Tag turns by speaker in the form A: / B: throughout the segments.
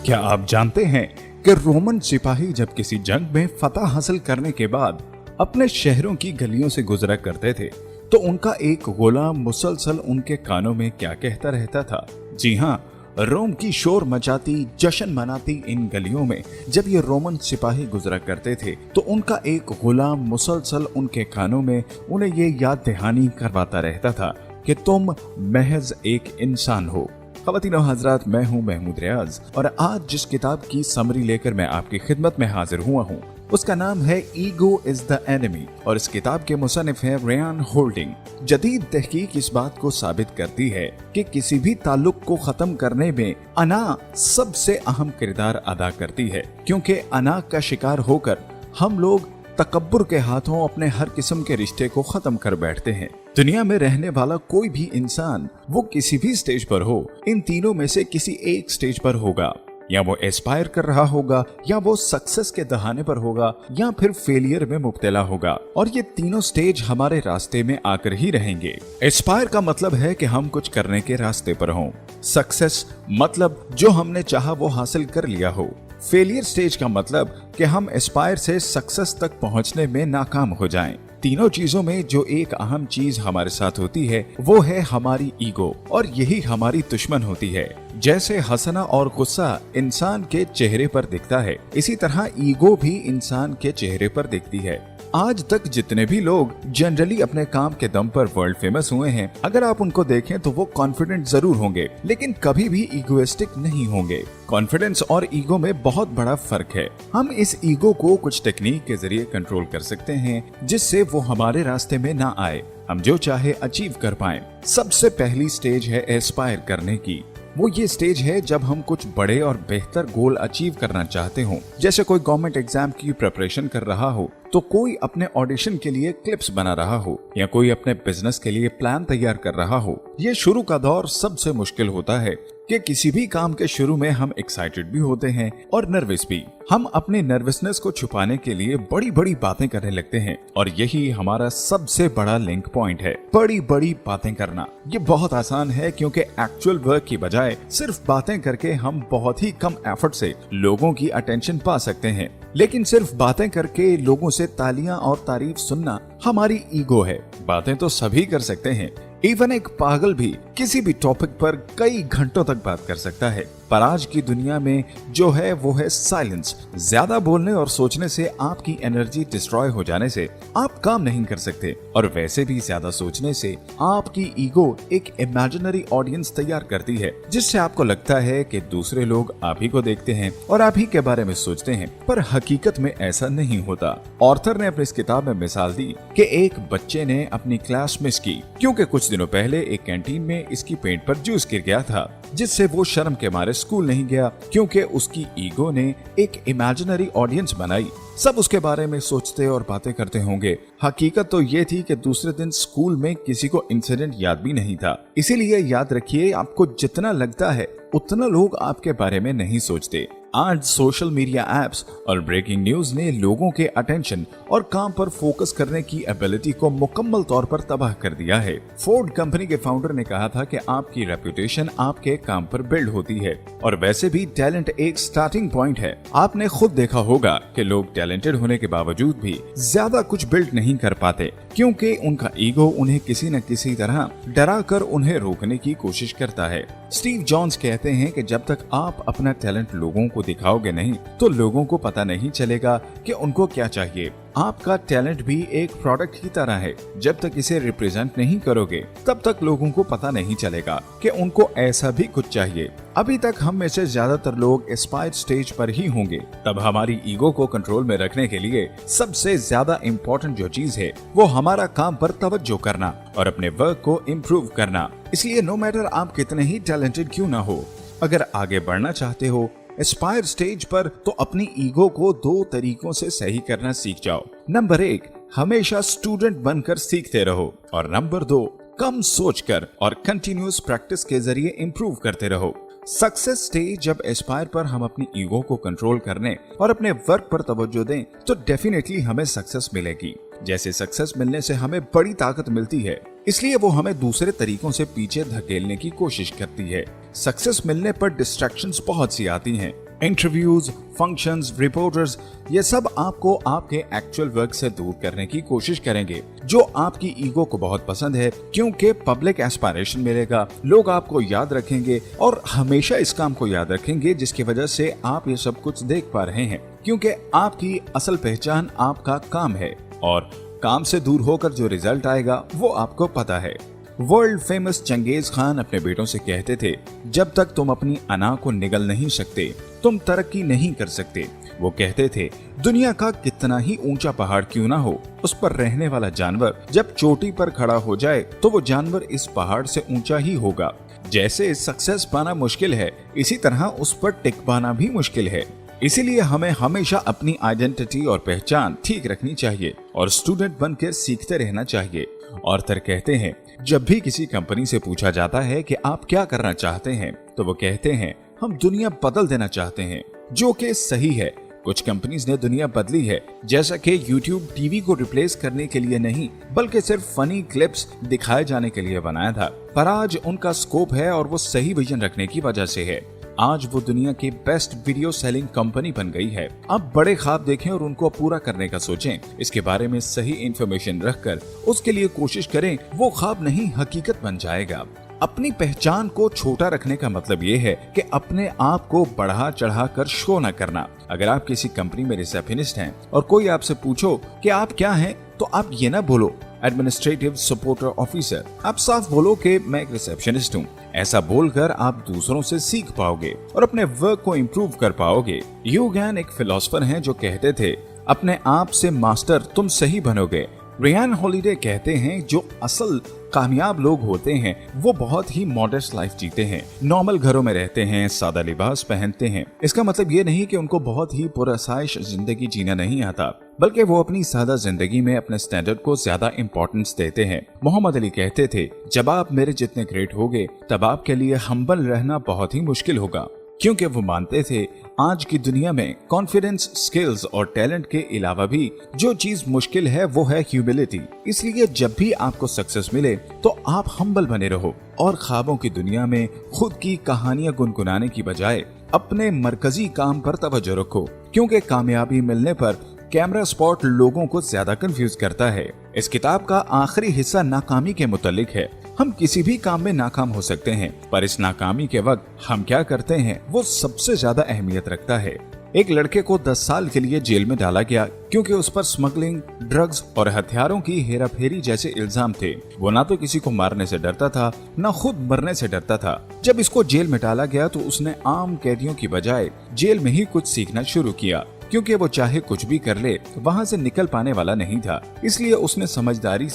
A: क्या आप जानते हैं कि रोमन सिपाही जब किसी जंग में फतह हासिल करने के बाद अपने शहरों की गलियों से गुजरा करते थे तो उनका एक गुलाम मुसलसल उनके कानों में क्या कहता रहता था? जी हाँ, रोम की शोर मचाती, जश्न मनाती इन गलियों में जब ये रोमन सिपाही गुजरा करते थे तो उनका एक गुलाम मुसलसल उनके कानों में उन्हें ये याद दहानी करवाता रहता था कि तुम महज एक इंसान हो। ख़वातीन और हज़रात, मैं हूँ महमूद रियाज और आज जिस किताब की समरी लेकर मैं आपकी खिदमत में हाजिर हुआ हूँ उसका नाम है ईगो इज द एनिमी और इस किताब के मुसन्निफ हैं रियान होल्डिंग। जदीद तहकीक इस बात को साबित करती है कि किसी भी ताल्लुक को खत्म करने में अना सबसे अहम किरदार अदा करती है, क्योंकि अना का शिकार होकर हम लोग तकब्बुर के हाथों अपने हर किस्म के रिश्ते को खत्म कर बैठते हैं। दुनिया में रहने वाला कोई भी इंसान वो किसी भी स्टेज पर हो, इन तीनों में से किसी एक स्टेज पर होगा। या वो एस्पायर कर रहा होगा, या वो सक्सेस के दहाने पर होगा, या फिर फेलियर में मुब्तला होगा। और ये तीनों स्टेज हमारे रास्ते में आकर ही रहेंगे। एस्पायर का मतलब है कि हम कुछ करने के रास्ते पर हों। सक्सेस मतलब जो हमने चाहा वो हासिल कर लिया हो। फेलियर स्टेज का मतलब कि हम एस्पायर से सक्सेस तक पहुंचने में नाकाम हो जाएं। तीनों चीजों में जो एक अहम चीज हमारे साथ होती है वो है हमारी ईगो, और यही हमारी दुश्मन होती है। जैसे हंसना और गुस्सा इंसान के चेहरे पर दिखता है, इसी तरह ईगो भी इंसान के चेहरे पर दिखती है। आज तक जितने भी लोग जनरली अपने काम के दम पर वर्ल्ड फेमस हुए हैं, अगर आप उनको देखें तो वो कॉन्फिडेंट जरूर होंगे लेकिन कभी भी ईगोइस्टिक नहीं होंगे। कॉन्फिडेंस और ईगो में बहुत बड़ा फर्क है। हम इस ईगो को कुछ टेक्निक के जरिए कंट्रोल कर सकते हैं जिससे वो हमारे रास्ते में ना आए, हम जो चाहे अचीव कर पाएं। सबसे पहली स्टेज है एस्पायर करने की। वो ये स्टेज है जब हम कुछ बड़े और बेहतर गोल अचीव करना चाहते हो। जैसे कोई गवर्नमेंट एग्जाम की प्रिपरेशन कर रहा हो, तो कोई अपने ऑडिशन के लिए क्लिप्स बना रहा हो, या कोई अपने बिजनेस के लिए प्लान तैयार कर रहा हो। ये शुरू का दौर सबसे मुश्किल होता है कि किसी भी काम के शुरू में हम एक्साइटेड भी होते हैं और नर्वस भी। हम अपने नर्वसनेस को छुपाने के लिए बड़ी बड़ी बातें करने लगते हैं और यही हमारा सबसे बड़ा लिंक पॉइंट है, बड़ी बड़ी बातें करना। ये बहुत आसान है क्योंकि एक्चुअल वर्क की बजाय सिर्फ बातें करके हम बहुत ही कम एफर्ट से लोगों की अटेंशन पा सकते हैं। लेकिन सिर्फ बातें करके लोगों से तालियां और तारीफ सुनना हमारी ईगो है। बातें तो सभी कर सकते हैं, इवन एक पागल भी किसी भी टॉपिक पर कई घंटों तक बात कर सकता है, पर आज की दुनिया में जो है वो है साइलेंस। ज्यादा बोलने और सोचने से आपकी एनर्जी डिस्ट्रॉय हो जाने से आप काम नहीं कर सकते, और वैसे भी ज्यादा सोचने से आपकी ईगो एक इमेजिनरी ऑडियंस तैयार करती है जिससे आपको लगता है कि दूसरे लोग आप ही को देखते हैं और आप ही के बारे में सोचते हैं, पर हकीकत में ऐसा नहीं होता। ऑथर ने अपनी इस किताब में मिसाल दी कि एक बच्चे ने अपनी क्लास मिस की क्योंकि कुछ दिनों पहले एक कैंटीन में इसकी पेट पर जूस गिर गया था, जिससे वो शर्म के मारे स्कूल नहीं गया क्योंकि उसकी ईगो ने एक इमेजिनरी ऑडियंस बनाई। सब उसके बारे में सोचते और बातें करते होंगे। हकीकत तो ये थी कि दूसरे दिन स्कूल में किसी को इंसिडेंट याद भी नहीं था। इसीलिए याद रखिए, आपको जितना लगता है उतना लोग आपके बारे में नहीं सोचते। आज सोशल मीडिया एप्स और ब्रेकिंग न्यूज ने लोगों के अटेंशन और काम पर फोकस करने की एबिलिटी को मुकम्मल तौर पर तबाह कर दिया है। फोर्ड कंपनी के फाउंडर ने कहा था कि आपकी रेपुटेशन आपके काम पर बिल्ड होती है, और वैसे भी टैलेंट एक स्टार्टिंग पॉइंट है। आपने खुद देखा होगा कि लोग टैलेंटेड होने के बावजूद भी ज्यादा कुछ बिल्ड नहीं कर पाते क्योंकि उनका ईगो उन्हें किसी न किसी तरह डरा कर उन्हें रोकने की कोशिश करता है। स्टीव जॉब्स कहते हैं कि जब तक आप अपना टैलेंट लोगों को दिखाओगे नहीं तो लोगों को पता नहीं चलेगा कि उनको क्या चाहिए। आपका टैलेंट भी एक प्रोडक्ट की तरह है, जब तक इसे रिप्रेजेंट नहीं करोगे तब तक लोगों को पता नहीं चलेगा कि उनको ऐसा भी कुछ चाहिए। अभी तक हम में से ज्यादातर लोग एस्पायर स्टेज पर ही होंगे। तब हमारी ईगो को कंट्रोल में रखने के लिए सबसे ज्यादा इम्पोर्टेंट जो चीज है वो हमारा काम पर तवज्जो करना और अपने वर्क को इम्प्रूव करना। इसलिए नो मैटर आप कितने ही टैलेंटेड क्यों ना हो, अगर आगे बढ़ना चाहते हो एस्पायर स्टेज पर, तो अपनी ईगो को दो तरीकों से सही करना सीख जाओ। नंबर 1, हमेशा स्टूडेंट बनकर सीखते रहो, और नंबर 2, कम सोचकर और कंटिन्यूअस प्रैक्टिस के जरिए इंप्रूव करते रहो। सक्सेस स्टेज जब एस्पायर पर हम अपनी ईगो को कंट्रोल करने और अपने वर्क पर तवज्जो दें तो डेफिनेटली हमें सक्सेस मिलेगी। जैसे सक्सेस मिलने से हमें बड़ी ताकत मिलती है, इसलिए वो हमें दूसरे तरीकों से पीछे धकेलने की कोशिश करती है। सक्सेस मिलने पर डिस्ट्रैक्शंस बहुत सी आती हैं, इंटरव्यूज, फंक्शंस, रिपोर्टर्स, ये सब आपको आपके एक्चुअल वर्क से दूर करने की कोशिश करेंगे, जो आपकी ईगो को बहुत पसंद है, क्योंकि पब्लिक एस्पायरेशन मिलेगा, लोग आपको याद रखेंगे और हमेशा इस काम को याद रखेंगे जिसकी वजह से आप ये सब कुछ देख पा रहे हैं, क्योंकि आपकी असल पहचान आपका काम है और काम से दूर होकर जो रिजल्ट आएगा वो आपको पता है। वर्ल्ड फेमस चंगेज खान अपने बेटों से कहते थे, जब तक तुम अपनी अना को निगल नहीं सकते तुम तरक्की नहीं कर सकते। वो कहते थे, दुनिया का कितना ही ऊंचा पहाड़ क्यों ना हो, उस पर रहने वाला जानवर जब चोटी पर खड़ा हो जाए तो वो जानवर इस पहाड़ से ऊंचा ही होगा। जैसे सक्सेस पाना मुश्किल है, इसी तरह उस पर टिक पाना भी मुश्किल है। इसीलिए हमें हमेशा अपनी आइडेंटिटी और पहचान ठीक रखनी चाहिए और स्टूडेंट बनकर सीखते रहना चाहिए। ऑर्थर कहते हैं, जब भी किसी कंपनी से पूछा जाता है कि आप क्या करना चाहते हैं, तो वो कहते हैं, हम दुनिया बदल देना चाहते हैं, जो कि सही है। कुछ कंपनीज ने दुनिया बदली है, जैसा कि YouTube टीवी को रिप्लेस करने के लिए नहीं बल्कि सिर्फ फनी क्लिप्स दिखाए जाने के लिए बनाया था, पर आज उनका स्कोप है और वो सही विजन रखने की वजह से है। आज वो दुनिया की बेस्ट वीडियो सेलिंग कंपनी बन गई है। अब बड़े ख्वाब देखें और उनको पूरा करने का सोचें। इसके बारे में सही इंफॉर्मेशन रखकर उसके लिए कोशिश करें, वो ख्वाब नहीं हकीकत बन जाएगा। अपनी पहचान को छोटा रखने का मतलब ये है कि अपने आप को बढ़ा चढ़ा कर शो न करना। अगर आप किसी कंपनी में रिसेप्शनिस्ट हैं और कोई आपसे पूछो कि आप क्या हैं, तो आप ये ना बोलो एडमिनिस्ट्रेटिव सपोर्टर ऑफिसर, आप साफ बोलो कि मैं एक रिसेप्शनिस्ट हूँ। ऐसा बोलकर आप दूसरों से सीख पाओगे और अपने वर्क को इम्प्रूव कर पाओगे। ह्यू गैन एक फिलोसोफर हैं जो कहते थे, अपने आप से मास्टर तुम सही बनोगे। रियान हॉलिडे कहते हैं, जो असल कामयाब लोग होते हैं वो बहुत ही मॉडेस्ट लाइफ जीते हैं, नॉर्मल घरों में रहते हैं, सादा लिबास पहनते हैं। इसका मतलब ये नहीं कि उनको बहुत ही पुरसाइश जिंदगी जीना नहीं आता, बल्कि वो अपनी सादा जिंदगी में अपने स्टैंडर्ड को ज्यादा इंपॉर्टेंस देते हैं। मोहम्मद अली कहते थे, जब आप मेरे जितने ग्रेट होगे तब आपके लिए हम्बल रहना बहुत ही मुश्किल होगा, क्योंकि वो मानते थे आज की दुनिया में कॉन्फिडेंस, स्किल्स और टैलेंट के अलावा भी जो चीज मुश्किल है वो है ह्यूमिलिटी। इसलिए जब भी आपको सक्सेस मिले तो आप हम्बल बने रहो और ख्वाबों की दुनिया में खुद की कहानियां गुनगुनाने की बजाय अपने मरकजी काम पर तवज्जो रखो, क्योंकि कामयाबी मिलने पर कैमरा स्पॉट लोगों को ज्यादा कंफ्यूज करता है। इस किताब का आखिरी हिस्सा नाकामी के मुतालिक है। हम किसी भी काम में नाकाम हो सकते हैं, पर इस नाकामी के वक्त हम क्या करते हैं वो सबसे ज्यादा अहमियत रखता है। एक लड़के को 10 साल के लिए जेल में डाला गया क्योंकि उस पर स्मगलिंग, ड्रग्स और हथियारों की हेराफेरी जैसे इल्जाम थे। वो ना तो किसी को मारने से डरता था, ना खुद मरने से डरता था। जब इसको जेल में डाला गया तो उसने आम कैदियों की बजाय जेल में ही कुछ सीखना शुरू किया, क्योंकि वो चाहे कुछ भी कर ले वहाँ से निकल पाने वाला नहीं था। इसलिए उसने समझदारी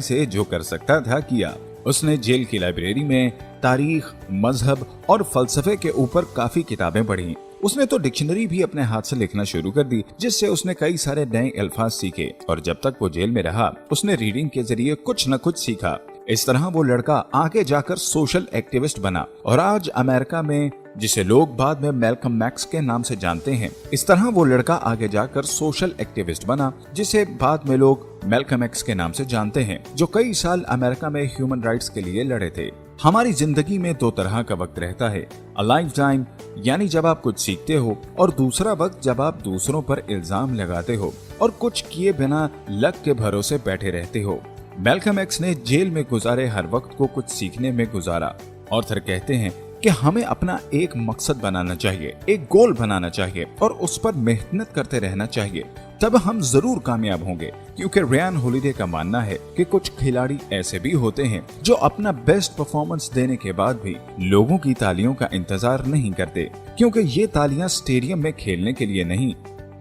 A: से जो कर सकता था किया। उसने जेल की लाइब्रेरी में तारीख, मजहब और फलसफे के ऊपर काफी किताबें पढ़ी। उसने तो डिक्शनरी भी अपने हाथ से लिखना शुरू कर दी, जिससे उसने कई सारे नए अल्फाज सीखे। और जब तक वो जेल में रहा उसने रीडिंग के जरिए कुछ न कुछ सीखा। इस तरह वो लड़का आगे जाकर सोशल एक्टिविस्ट बना और आज अमेरिका में, जिसे लोग बाद में मैल्कम मैक्स के नाम से जानते हैं, इस तरह वो लड़का आगे जाकर सोशल एक्टिविस्ट बना, जिसे बाद में लोग मैल्कम एक्स के नाम से जानते हैं, जो कई साल अमेरिका में ह्यूमन राइट्स के लिए लड़े थे। हमारी जिंदगी में 2 तरह का वक्त रहता है, अ लाइफ टाइम यानी जब आप कुछ सीखते हो, और दूसरा वक्त जब आप दूसरों पर इल्जाम लगाते हो और कुछ किए बिना लक के भरोसे बैठे रहते हो। मैल्कम एक्स ने जेल में गुजारे हर वक्त को कुछ सीखने में गुजारा। ऑर्थर कहते हैं कि हमें अपना एक मकसद बनाना चाहिए, एक गोल बनाना चाहिए और उस पर मेहनत करते रहना चाहिए, तब हम जरूर कामयाब होंगे। क्योंकि रियान हॉलिडे का मानना है कि कुछ खिलाड़ी ऐसे भी होते हैं जो अपना बेस्ट परफॉर्मेंस देने के बाद भी लोगों की तालियों का इंतजार नहीं करते, क्योंकि ये तालियां स्टेडियम में खेलने के लिए नहीं,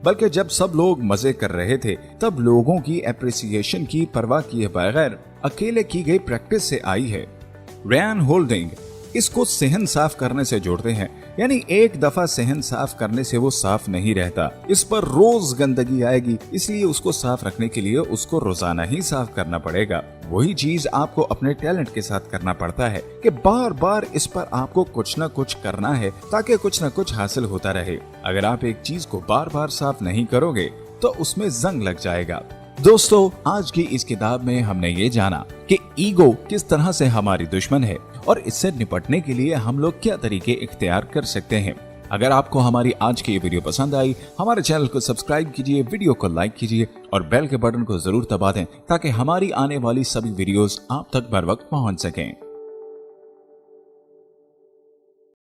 A: बल्कि जब सब लोग मजे कर रहे थे तब लोगों की एप्रिसिएशन की परवाह किए बगैर अकेले की गई प्रैक्टिस से आई है। रियान हॉलिडे इसको सेहन साफ करने से जोड़ते हैं, यानी एक दफा सेहन साफ करने से वो साफ नहीं रहता, इस पर रोज गंदगी आएगी, इसलिए उसको साफ रखने के लिए उसको रोजाना ही साफ करना पड़ेगा। वही चीज आपको अपने टैलेंट के साथ करना पड़ता है कि बार बार इस पर आपको कुछ न कुछ करना है ताकि कुछ न कुछ हासिल होता रहे। अगर आप एक चीज को बार बार साफ नहीं करोगे तो उसमें जंग लग जाएगा। दोस्तों, आज की इस किताब में हमने ये जाना कि ईगो किस तरह से हमारी दुश्मन है और इससे निपटने के लिए हम लोग क्या तरीके इख्तियार कर सकते हैं। अगर आपको हमारी आज की ये वीडियो पसंद आई, हमारे चैनल को सब्सक्राइब कीजिए, वीडियो को लाइक कीजिए और बेल के बटन को जरूर दबा दें ताकि हमारी आने वाली सभी वीडियोस आप तक बर वक्त पहुंच सकें।